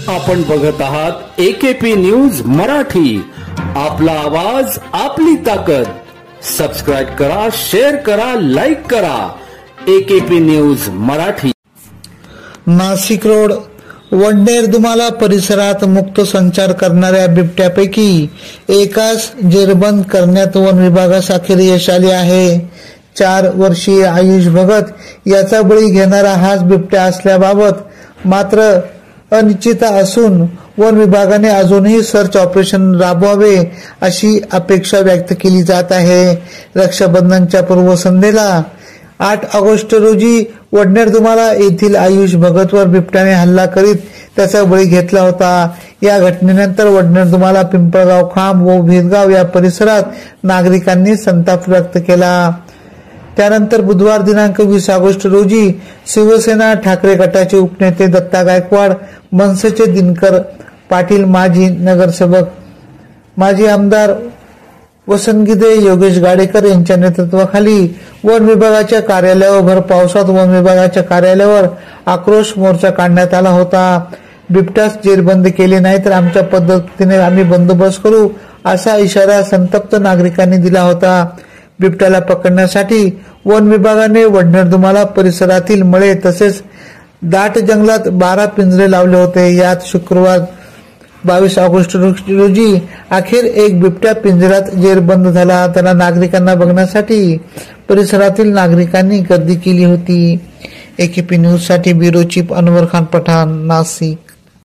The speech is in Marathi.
आपण बघत आहात एकेपी न्यूज मराठी. आपला आवाज आपली ताकद. सबस्क्राइब करा, शेअर करा, लाईक करा. AKP news Marathi. Nashik road Vadner Dumala परिसरात मुक्त संचार करणाऱ्या बिबट्यापैकी एकास जेरबंद करण्यात वन विभागास अखेर यश आले आहे. 4 वर्षीय आयुष भगत याचा बळी घेणारा हाच बिबट्या असल्याबाबत मात्र अनिश्चितता असून वन विभागाने अजूनही सर्च ऑपरेशन राबवावे अशी अपेक्षा व्यक्त केली जात आहे. रक्षाबंधनच्या पूर्वसंध्येला 8 ऑगस्ट रोजी वडनेर दुमाला येथील आयुष भगतवर बिबट्याने हल्ला करीत त्याचा बळी घेतला होता. या घटनेनंतर वडनेर दुमाला, पिंपळगाव खांब व भिदगाव या परिसरात नागरिकांनी संताप व्यक्त केला. त्यानंतर बुधवार दिनांक 20 ऑगस्ट रोजी शिवसेना ठाकरे गटाचे उपनेते दत्ता गायकवाड, मनसेचे दिनकर पाटील, माजी नगरसेवक माजी आमदार वसंत गिदे, योगेश गाडेकर यांच्या नेतृत्वाखाली वन विभागाच्या कार्यालयावर भर पावसात वन विभागाच्या कार्यालयावर आक्रोश मोर्चा काढण्यात आला होता. बिबट्यास जेरबंद केले नाही तर आमच्या पद्धतीने आम्ही बंदोबस्त करू असा इशारा संतप्त नागरिकांनी दिला होता. बिबट्याला पकडण्यासाठी वन विभागाने वडनेर दुमाला परिसरातील मळे तसेच दाट जंगलात 12 पिंजरे लावले होते. यात शुक्रवार 22 ऑगस्ट रोजी अखेर एक बिबट्या पिंजऱ्यात जेरबंद झाला. त्याला नागरिकांना बघण्यासाठी परिसरातील नागरिकांनी गर्दी केली होती. एकेपी न्यूज साठी ब्युरो चीफ अनवर खान पठाण, नाशिक.